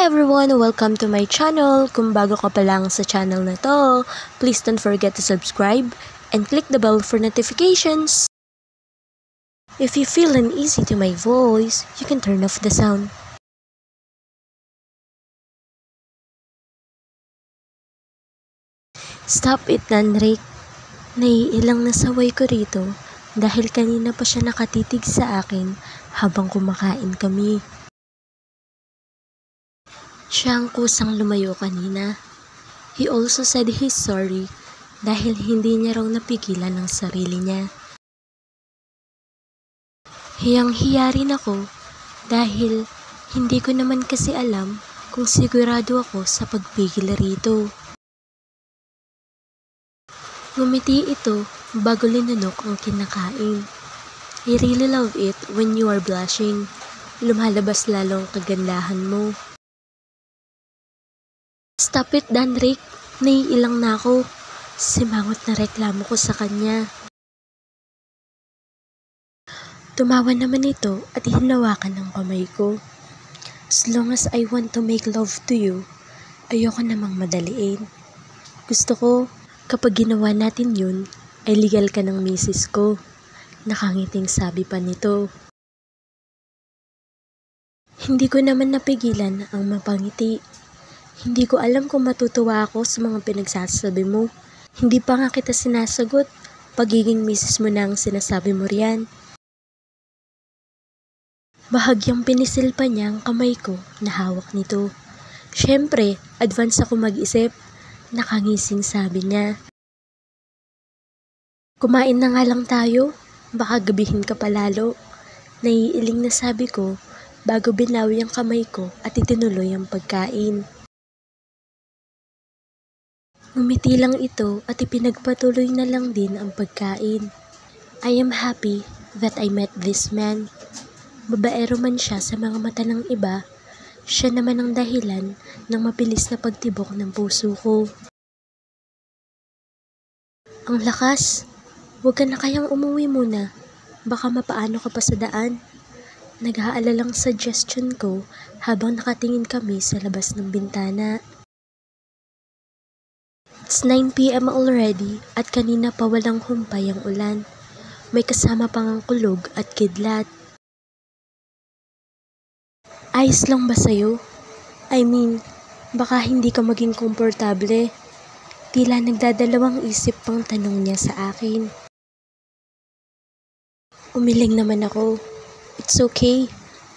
everyone! Welcome to my channel. Kung bago ka pa lang sa channel na to, please don't forget to subscribe and click the bell for notifications. If you feel uneasy to my voice, you can turn off the sound. Stop it, Nanrik. Naiilang nasaway ko rito dahil kanina pa siya nakatitig sa akin habang kumakain kami. Siya ang kusang lumayo kanina. He also said he's sorry dahil hindi niya raw napigilan ang sarili niya. Hiyang-hiya rin ako dahil hindi ko naman kasi alam kung sigurado ako sa pagpigil rito. Ngumiti ito bago linunok ang kinakain. I really love it when you are blushing. Lumalabas lalo ang kagandahan mo. Stop it, Danrik. Naiilang na ako. Simangot na reklamo ko sa kanya. Tumawa naman ito at hinawakan ng kamay ko. As long as I want to make love to you, ayoko namang madaliin. Gusto ko, kapag ginawa natin yun, ay legal ka ng misis ko. Nakangiting sabi pa nito. Hindi ko naman napigilan ang mapangiti. Hindi ko alam kung matutuwa ako sa mga pinagsasabi mo. Hindi pa nga kita sinasagot. Pagiging misis mo na ang sinasabi mo riyan. Bahagyang pinisil pa niya ang kamay ko na hawak nito. Siyempre, advance ako mag-isip. Nakangising sabi niya. Kumain na nga lang tayo. Baka gabihin ka palalo. Naiiling na sabi ko bago binawi ang kamay ko at itinuloy ang pagkain. Umiti lang ito at ipinagpatuloy na lang din ang pagkain. I am happy that I met this man. Babaero man siya sa mga mata ng iba, siya naman ang dahilan ng mabilis na pagtibok ng puso ko. Ang lakas! Huwag ka na kayang umuwi muna. Baka mapaano ka pa sa daan. Nag-aalalang suggestion ko habang nakatingin kami sa labas ng bintana. It's 9 p.m. already at kanina pa walang humpay ang ulan. May kasama pang ang kulog at kidlat. Ayos lang ba sa'yo? I mean, baka hindi ka maging komportable. Tila nagdadalawang isip pang tanong niya sa akin. Umiling naman ako. It's okay.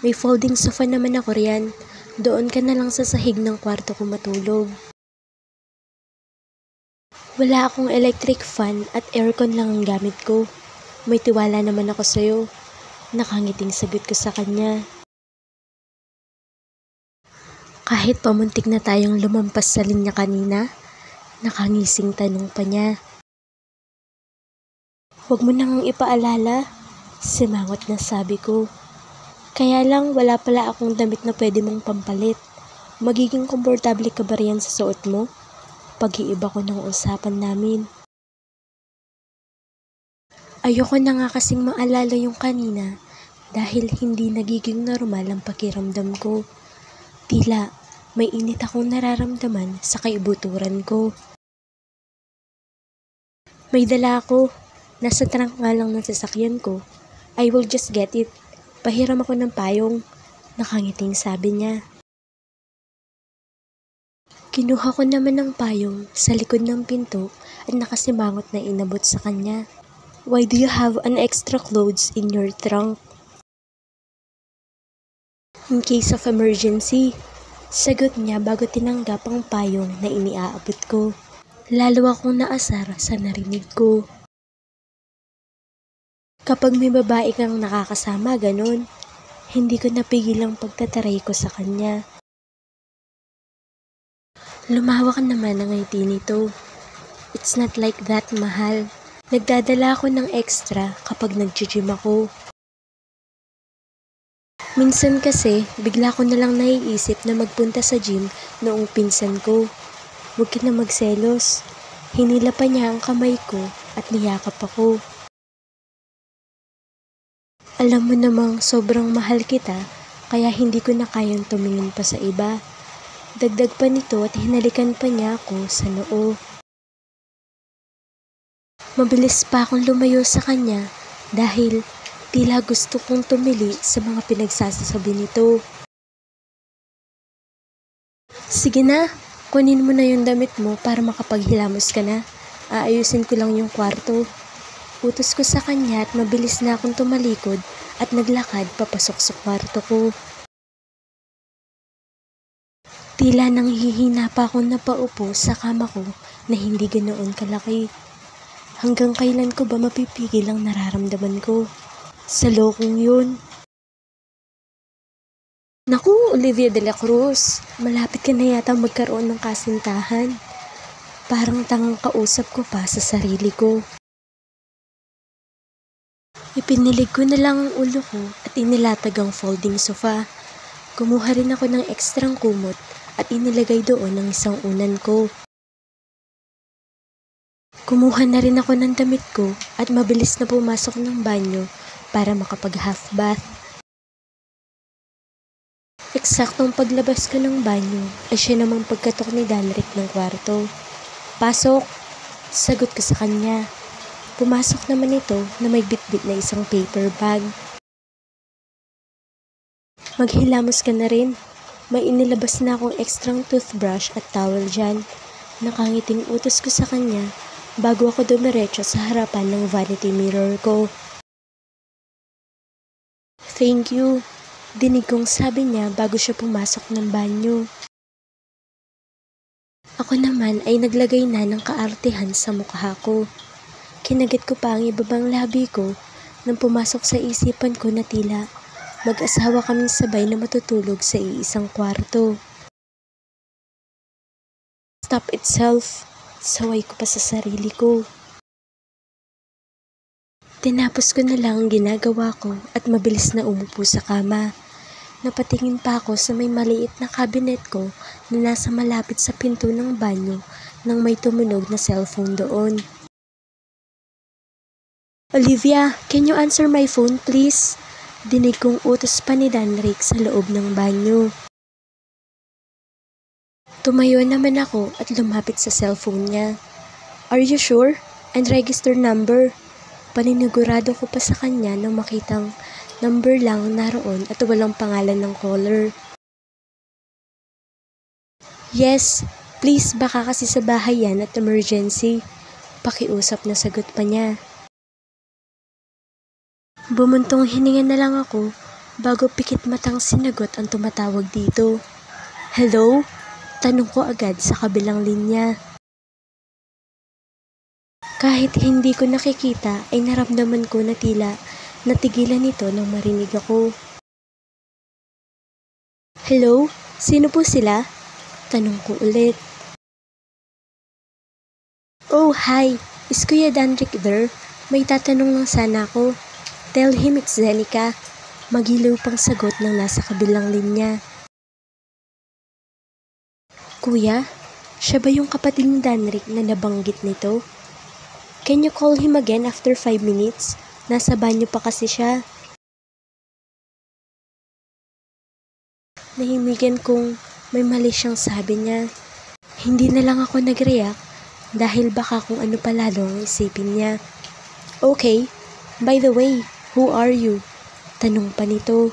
May folding sofa naman ako riyan. Doon ka na lang sa sahig ng kwarto ko matulog. Wala akong electric fan at aircon lang ang gamit ko. May tiwala naman ako sa'yo. Nakangiting sagot ko sa kanya. Kahit pamuntik na tayong lumampas sa linya kanina, nakangising tanong pa niya. Huwag mo nang ipaalala, simangot na sabi ko. Kaya lang wala pala akong damit na pwede mong pampalit. Magiging komportable ka ba riyan sa suot mo? Pag-iiba ko ng usapan namin. Ayoko na nga kasing maalala yung kanina dahil hindi nagiging normal ang pakiramdam ko. Tila may init akong nararamdaman sa kaibuturan ko. May dala ako. Nasa trunk nga lang ng sasakyan ko. I will just get it. Pahiram ako ng payong. Nakangiting sabi niya. Kinuha ko naman ng payong sa likod ng pinto at nakasimangot na inabot sa kanya. Why do you have an extra clothes in your trunk? In case of emergency, sagot niya bago tinanggap ang payong na iniaabot ko. Lalo akong naasar sa narinig ko. Kapag may babae kang nakakasama, ganun, hindi ko napigilang pagtataray ko sa kanya. Lumawak naman ang ngiti nito. It's not like that, mahal. Nagdadala ako ng extra kapag nag-gym ako. Minsan kasi, bigla ko na lang naiisip na magpunta sa gym noong pinsan ko. Huwag ka na magselos. Hinila pa niya ang kamay ko at niyakap ako. Alam mo namang sobrang mahal kita, kaya hindi ko na kayang tumingin pa sa iba. Dagdag pa nito at hinalikan pa niya ako sa noo. Mabilis pa akong lumayo sa kanya dahil tila gusto kong tumili sa mga pinagsasabi nito. Sige na, kunin mo na yung damit mo para makapaghilamos ka na. Aayusin ko lang yung kwarto. Utos ko sa kanya at mabilis na akong tumalikod at naglakad papasok sa kwarto ko. Tila nanghihina pa akong napaupo sa kama ko na hindi ganoon kalaki. Hanggang kailan ko ba mapipigil ang nararamdaman ko? Sa lokong yun. Naku, Olivia de la Cruz, malapit ka na yata magkaroon ng kasintahan. Parang tangang kausap ko pa sa sarili ko. Ipinilig ko na lang ang ulo ko at inilatag ang folding sofa. Kumuha rin ako ng ekstrang kumot at inilagay doon ang isang unan ko. Kumuha na rin ako ng damit ko at mabilis na pumasok ng banyo para makapag half bath. Eksaktong paglabas ko ng banyo ay siya namang pagkatok ni Danrick ng kwarto. Pasok! Sagot ko sa kanya. Pumasok naman ito na may bitbit na isang paper bag. Maghilamos ka na rin. May inilabas na akong ekstrang toothbrush at towel dyan. Nakangiting utos ko sa kanya bago ako dumiretso sa harapan ng vanity mirror ko. Thank you. Dinig kong sabi niya bago siya pumasok ng banyo. Ako naman ay naglagay na ng kaartehan sa mukha ko. Kinagat ko pa ang ibabang labi ko nang pumasok sa isipan ko na tila mag-asawa kaming sabay na matutulog sa iisang kwarto. Stop itself, saway ko pa sa sarili ko. Tinapos ko na lang ang ginagawa ko at mabilis na umupo sa kama. Napatingin pa ako sa may maliit na cabinet ko na nasa malapit sa pinto ng banyo nang may tumunog na cellphone doon. Olivia, can you answer my phone please? Dinig kong utos pa ni Danrick sa loob ng banyo. Tumayo naman ako at lumapit sa cellphone niya. Are you sure? And register number? Paninigurado ko pa sa kanya nang makitang number lang naroon at walang pangalan ng caller. Yes, please baka kasi sa bahay yan at emergency. Pakiusap na sagot pa niya. Bumuntong hininga na lang ako bago pikit matang sinagot ang tumatawag dito. Hello? Tanong ko agad sa kabilang linya. Kahit hindi ko nakikita ay naramdaman ko na tila natigilan ito nang marinig ako. Hello? Sino po sila? Tanong ko ulit. Oh, hi! Is Kuya Danrick there? May tatanong lang sana ako. Tell him it's Zenica. Magilaw pang sagot ng nasa kabilang linya. Kuya, siya ba yung kapatid ni Danrick na nabanggit nito? Can you call him again after 5 minutes? Nasa banyo pa kasi siya. Nahimigan kong may mali siyang sabi niya. Hindi na lang ako nag-react dahil baka kung ano pa lalo ang isipin niya. Okay, by the way, who are you? Tanong pa nito.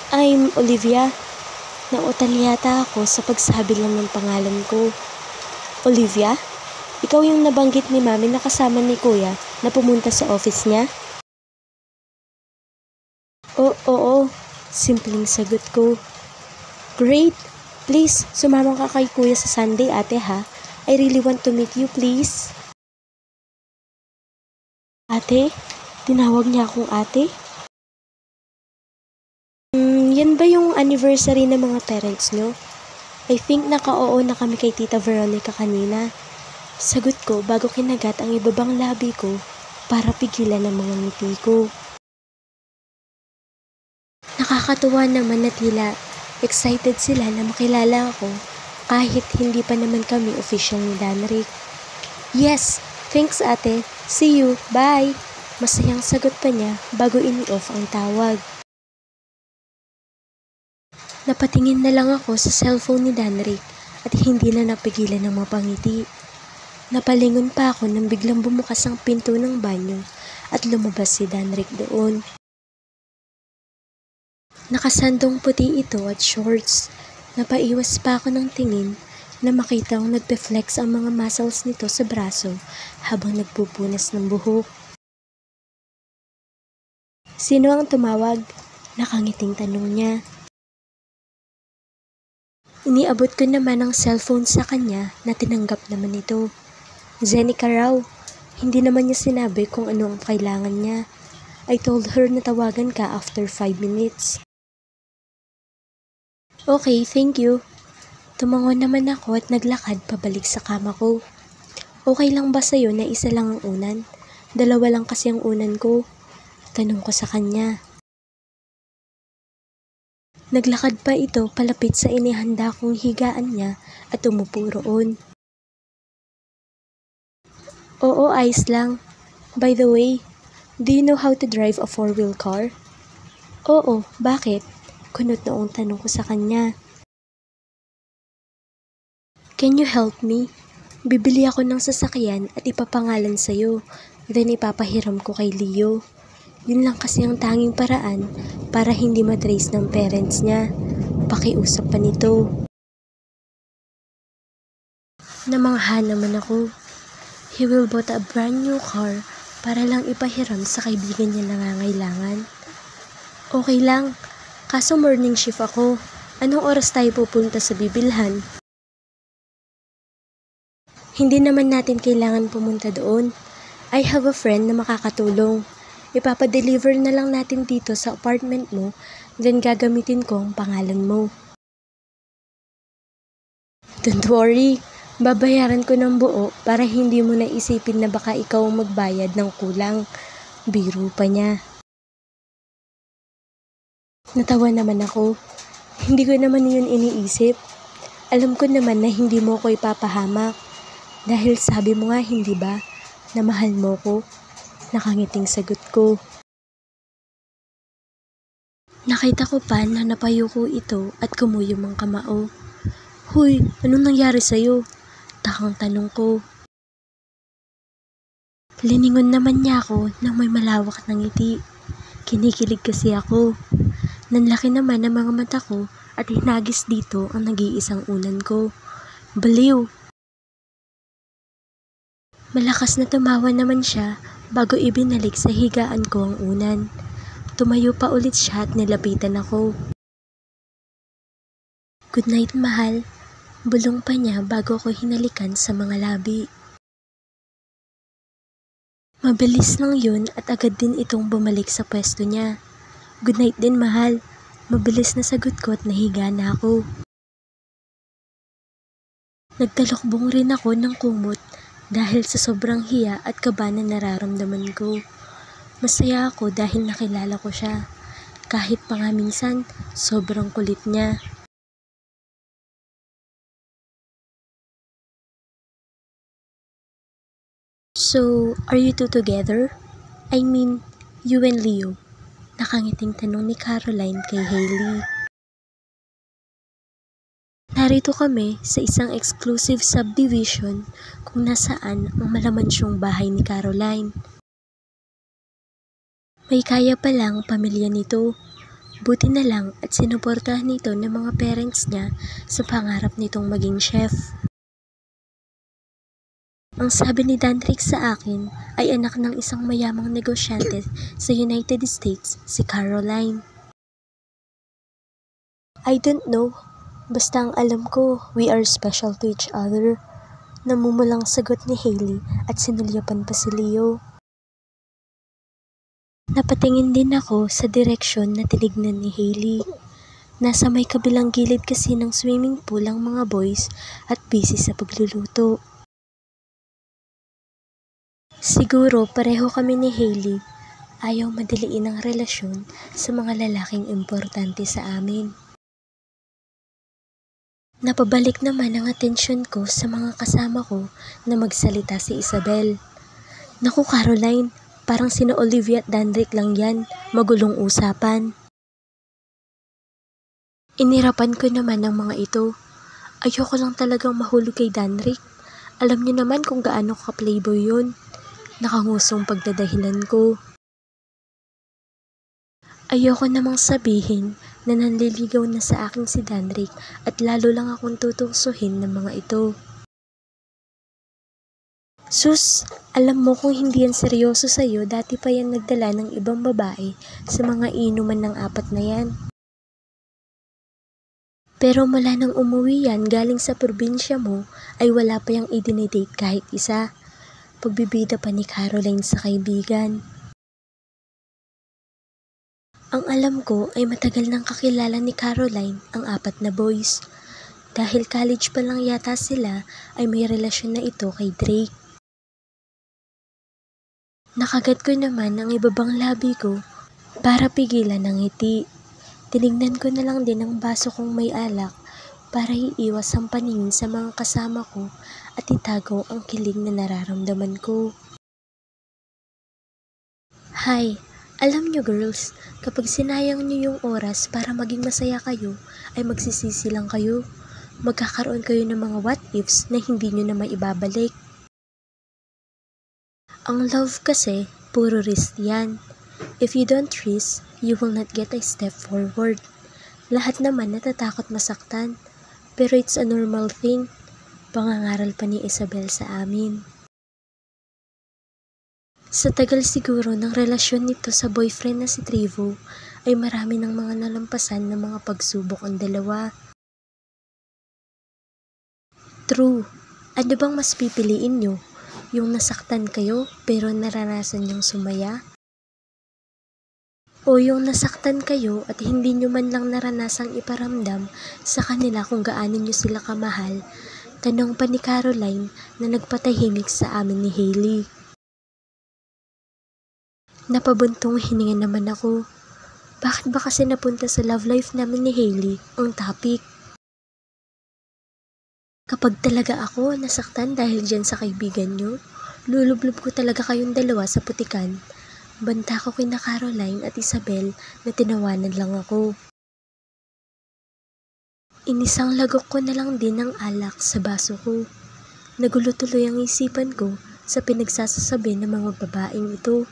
I'm Olivia. Nautal yata ako sa pagsabi lang ng pangalan ko. Olivia? Ikaw yung nabanggit ni Mami na kasama ni Kuya na pumunta sa office niya? Oo. Simpleng sagot ko. Great! Please, sumama ka kay Kuya sa Sunday, ate ha? I really want to meet you, please. Ate? Tinawag niya akong ate? Yan ba yung anniversary ng mga parents nyo? I think naka-oo na kami kay Tita Veronica kanina. Sagot ko bago kinagat ang ibabang labi ko para pigilan ang mga ngiti ko. Nakakatuwa naman na tila excited sila na makilala ako kahit hindi pa naman kami official ni Danrick. Yes, thanks ate. See you. Bye. Masayang sagot pa niya bago ini-off ang tawag. Napatingin na lang ako sa cellphone ni Danrick at hindi na napigilan ng mapangiti. Napalingon pa ako nang biglang bumukas ang pinto ng banyo at lumabas si Danrick doon. Nakasandong puti ito at shorts. Napaiwas pa ako ng tingin na makita ang nagpe-flex ang mga muscles nito sa braso habang nagpupunas ng buhok. Sino ang tumawag? Nakangiting tanong niya. Iniabot ko naman ang cellphone sa kanya na tinanggap naman ito. Zenica raw. Hindi naman niya sinabi kung ano ang kailangan niya. I told her na tawagan ka after 5 minutes. Okay, thank you. Tumangon naman ako at naglakad pabalik sa kama ko. Okay lang ba sa'yo na isa lang ang unan? 2 lang kasi ang unan ko. Tanong ko sa kanya. Naglakad pa ito palapit sa inihanda kong higaan niya at umupo roon. Oo, ayos lang. By the way, do you know how to drive a 4-wheel car? Oo, bakit? Kunot noong tanong ko sa kanya. Can you help me? Bibili ako ng sasakyan at ipapangalan sa'yo, then ipapahiram ko kay Leo. Yun lang kasi ang tanging paraan para hindi matrace ng parents niya. Pakiusap pa nito. Namangha naman ako. He will bought a brand new car para lang ipahiram sa kaibigan niya nangangailangan. Okay lang, kaso morning shift ako. Anong oras tayo pupunta sa bibilhan? Hindi naman natin kailangan pumunta doon. I have a friend na makakatulong. Ipapadeliver na lang natin dito sa apartment mo, then gagamitin ko ang pangalan mo. Don't worry, babayaran ko ng buo para hindi mo naisipin na baka ikaw ang magbayad ng kulang. Biro pa niya. Natawa naman ako. Hindi ko naman yun iniisip. Alam ko naman na hindi mo ko ipapahamak. Dahil sabi mo nga hindi ba, na mahal mo ko. Nakangiting sagot ko. Nakita ko pa na napayuko ito at kumuyom ang kamao. Huy, anong nangyari sa'yo? Takang tanong ko. Liningon naman niya ako nang may malawak na ngiti. Kinikilig kasi ako. Nanlaki naman ang mga mata ko at hinagis dito ang nag-iisang unan ko. Baliw! Malakas na tumawa naman siya bago ibinalik sa higaan ko ang unan. Tumayo pa ulit siya at nilapitan ako. Good night, mahal. Bulong pa niya bago ko hinalikan sa mga labi. Mabilis lang yun at agad din itong bumalik sa pwesto niya. Good night din, mahal. Mabilis na sagot ko at nahiga na ako. Nagtalokbong rin ako ng kumot dahil sa sobrang hiya at kaba na nararamdaman ko. Masaya ako dahil nakilala ko siya. Kahit pa nga minsan, sobrang kulit niya. So, are you two together? I mean, you and Leo. Nakangiting tanong ni Caroline kay Hailey. Narito kami sa isang exclusive subdivision kung nasaan ang malamansyong bahay ni Caroline. May kaya palang pamilya nito. Buti na lang at sinuportahan nito ng mga parents niya sa pangarap nitong maging chef. Ang sabi ni Danrick sa akin ay anak ng isang mayamang negosyante sa United States, si Caroline. I don't know. Basta ang alam ko, we are special to each other. Namumulang sagot ni Hailey at sinulyapan pa si Leo. Napatingin din ako sa direksyon na tinignan ni Hailey. Nasa may kabilang gilid kasi ng swimming pool ang mga boys at busy sa pagluluto. Siguro pareho kami ni Hailey. Ayaw madaliin ang relasyon sa mga lalaking importante sa amin. Napabalik naman ang atensyon ko sa mga kasama ko na magsalita si Isabel. Naku Caroline, parang sina Olivia at Danrick lang yan, magulong usapan. Inirapan ko naman ang mga ito. Ayoko lang talagang mahulog kay Danric. Alam niyo naman kung gaano ka-playboy yun. Nakangusong pagdadahilan ko. Ayoko namang sabihin na nanliligaw na sa akin si Danric at lalo lang akong tutuksohin ng mga ito. Sus, alam mo kung hindi yan seryoso sa'yo, dati pa yan nagdala ng ibang babae sa mga inuman ng 4 na yan. Pero mula nang umuwi yan galing sa probinsya mo, ay wala pa yang idinidate kahit isa. Pagbibida pa ni Caroline sa kaibigan. Ang alam ko ay matagal nang kakilala ni Caroline ang 4 na boys. Dahil college pa lang yata sila ay may relasyon na ito kay Drake. Nakagat ko naman ang ibabang labi ko para pigilan ang ngiti. Tinignan ko na lang din ang baso kong may alak para iiwas ang paningin sa mga kasama ko at itago ang kilig na nararamdaman ko. Hi, alam nyo girls, kapag sinayang nyo yung oras para maging masaya kayo, ay magsisisi lang kayo. Magkakaroon kayo ng mga what ifs na hindi nyo na maibabalik. Ang love kasi, puro risk yan. If you don't risk, you will not get a step forward. Lahat naman natatakot masaktan, pero it's a normal thing. Pangangaral pa ni Isabel sa amin. Sa tagal siguro ng relasyon nito sa boyfriend na si Trevo, ay marami ng mga nalampasan ng mga pagsubok ang dalawa. True, ano bang mas pipiliin nyo? Yung nasaktan kayo pero naranasan nyong sumaya? O yung nasaktan kayo at hindi nyo man lang naranasang iparamdam sa kanila kung gaano nyo sila kamahal? Tanong pa ni Caroline na nagpatahimik sa amin ni Hailey. Napabuntong hininga naman ako. Bakit ba kasi napunta sa love life namin ni Hailey ang topic? Kapag talaga ako nasaktan dahil dyan sa kaibigan nyo, lulublob ko talaga kayong dalawa sa putikan. Banta ko kina Caroline at Isabel na tinawanan lang ako. Inisang lagok ko na lang din ng alak sa baso ko. Nagulo tuloy ang isipan ko sa pinagsasasabi ng mga babaeng ito.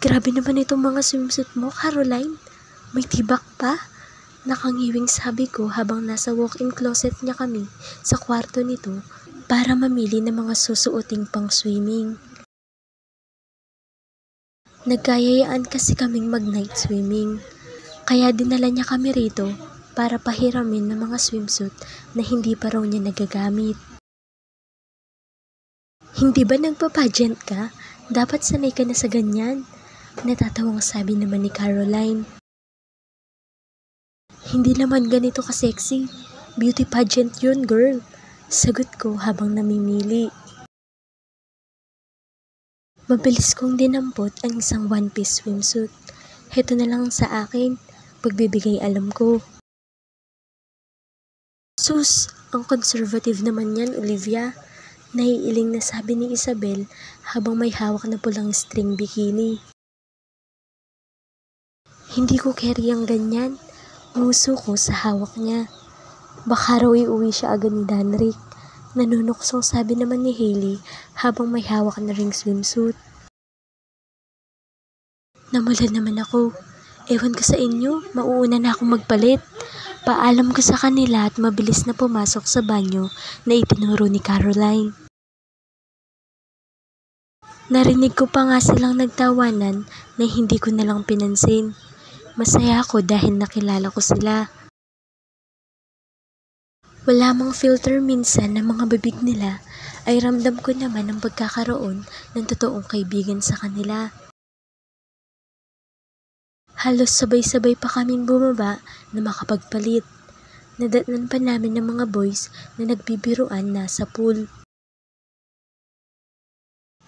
Grabe naman itong mga swimsuit mo, Caroline. May tibak pa. Nakangiwing sabi ko habang nasa walk-in closet niya kami sa kwarto nito para mamili ng mga susuoting pang swimming. Nagkayayaan kasi kaming mag-night swimming, kaya dinala niya kami rito para pahiramin ng mga swimsuit na hindi pa raw niya nagagamit. Hindi ba nagpa-pageant ka? Dapat sanay ka na sa ganyan. Natatawang sabi naman ni Caroline. Hindi naman ganito ka-sexy. Beauty pageant yun, girl. Sagot ko habang namimili. Mabilis kong dinampot ang isang one-piece swimsuit. Heto na lang sa akin, pagbibigay alam ko. Sus, ang conservative naman yan, Olivia. Naiiling na sabi ni Isabel habang may hawak na pulang string bikini. Hindi ko carry ang ganyan. Nguso ko sa hawak niya. Baka raw iuwi siya agad ni Danric. Nanunuksong sabi naman ni Hailey habang may hawak na ring swimsuit. Namulan naman ako. Ewan ko sa inyo, mauuna na akong magpalit. Paalam ko sa kanila at mabilis na pumasok sa banyo na itinuro ni Caroline. Narinig ko pa nga silang nagtawanan na hindi ko nalang pinansin. Masaya ako dahil nakilala ko sila. Wala mang filter minsan ng mga bibig nila ay ramdam ko naman ang pagkakaroon ng totoong kaibigan sa kanila. Halos sabay-sabay pa kaming bumaba na makapagpalit. Nadatnan pa namin ng mga boys na nagbibiruan nasa pool.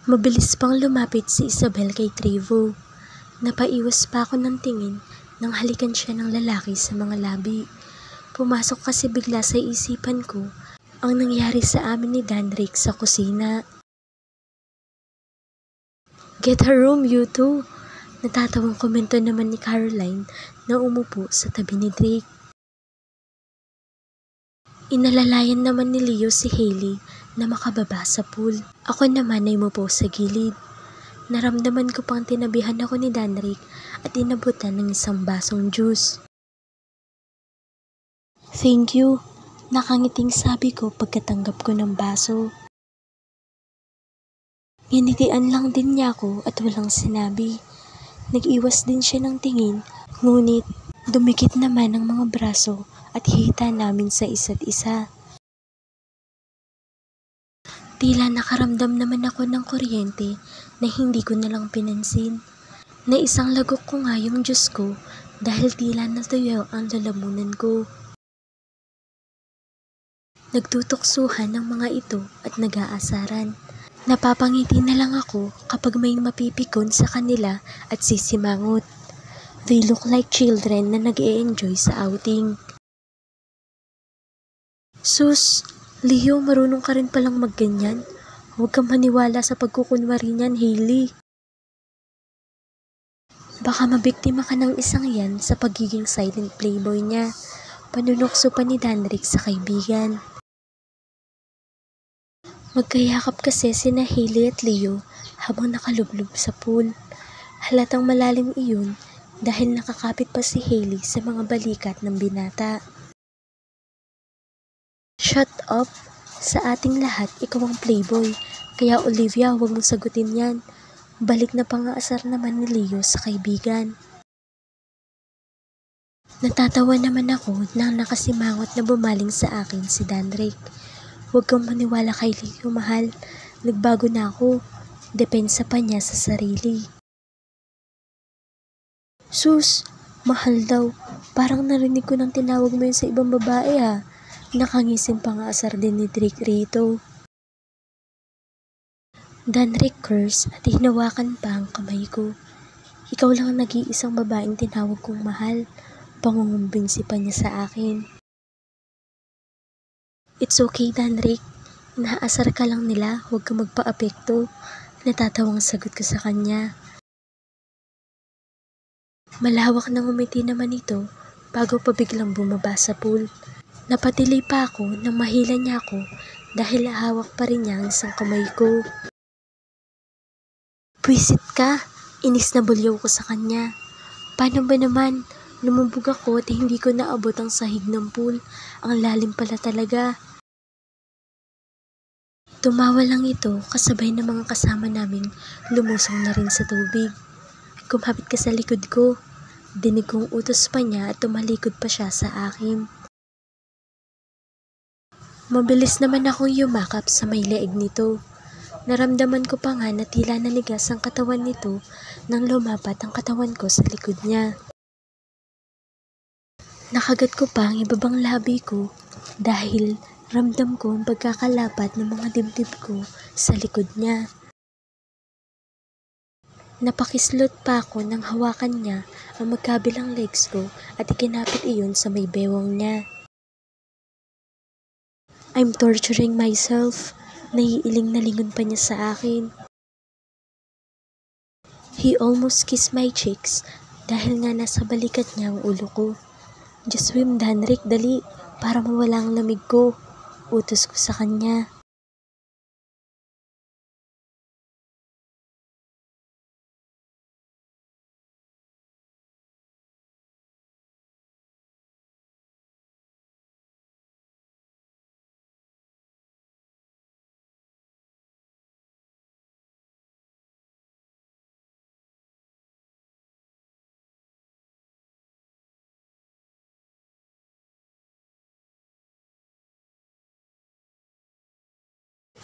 Mabilis pang lumapit si Isabel kay Trevo. Napaiwas pa ako ng tingin nang halikan siya ng lalaki sa mga labi. Pumasok kasi bigla sa isipan ko ang nangyari sa amin ni Danric sa kusina. Get a room, you two. Natatawang komento naman ni Caroline na umupo sa tabi ni Drake. Inalalayan naman ni Leo si Hailey na makababa sa pool. Ako naman ay umupo sa gilid. Naramdaman ko pang tinabihan ako ni Danrick at inabutan ng isang basong juice. Thank you, nakangiting sabi ko pagkatanggap ko ng baso. Nginitian lang din niya ako at walang sinabi. Nag-iwas din siya ng tingin, ngunit dumikit naman ang mga braso at hita namin sa isa't isa. Tila nakaramdam naman ako ng kuryente na hindi ko nalang pinansin. Na isang lagok ko nga yung Diyos ko dahil tila natuyo ang lalamunan ko. Nagtutuksuhan ng mga ito at nag-aasaran. Napapangiti na lang ako kapag may mapipikon sa kanila at sisimangot. They look like children na nag-e-enjoy sa outing. Sus, Leo, marunong ka rin palang magganyan. Huwag kang maniwala sa pagkukunwari niyan, Hailey. Baka mabiktima ka ng isang yan sa pagiging silent playboy niya. Panunokso pa ni Danrick sa kaibigan. Magkayakap kasi sina Hailey at Leo habang nakalublob sa pool. Halatang malalim iyon dahil nakakapit pa si Hailey sa mga balikat ng binata. Shut up! Sa ating lahat, ikaw ang playboy. Kaya Olivia, huwag mong sagutin yan. Balik na pang-aasar naman ni Leo sa kaibigan. Natatawa naman ako nang nakasimangot na bumaling sa akin si Danrick. Huwag kang maniwala kay Leo, mahal. Nagbago na ako. Depensa pa niya sa sarili. Sus, mahal daw. Parang narinig ko nang tinawag mo yun sa ibang babae ha. Nakangising pang-aasar din ni Drake rito. Danrick curse at hinawakan pa ang kamay ko. Ikaw lang ang nag-iisang babaeng tinawag kong mahal. Pangungumbinsi pa niya sa akin. It's okay, Danrick. Naasar ka lang nila, huwag ka magpa-apekto. Natatawang sagot ko sa kanya. Malawak na ngumiti naman ito bago pa biglang bumaba sa pool. Napatili pa ako nang mahila niya ako dahil hawak pa rin niya ang isang kamay ko. Pwisit ka! Inis na bulyaw ko sa kanya. Paano ba naman? Lumubog ako at hindi ko naabot ang sahig ng pool. Ang lalim pala talaga. Tumawa lang ito kasabay ng mga kasama naming lumusong na rin sa tubig. Kumapit ka sa likod ko. Dinig kong utos pa niya at tumalikod pa siya sa akin. Mabilis naman akong yumakap sa may leeg nito. Naramdaman ko pa nga na tila nanigas ang katawan nito nang lumapat ang katawan ko sa likod niya. Nakagat ko pa ang ibabang labi ko dahil ramdam ko ang pagkakalapat ng mga dibdib ko sa likod niya. Napakislot pa ako nang hawakan niya ang magkabilang legs ko at ikinapit iyon sa may bewang niya. I'm torturing myself. Naiiling na lingon pa niya sa akin. He almost kissed my cheeks dahil nga nasa balikat niya ang ulo ko. Just swim, Danrick, dali, para mawala ang lamig ko. Utos ko sa kanya.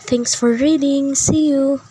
Thanks for reading. See you!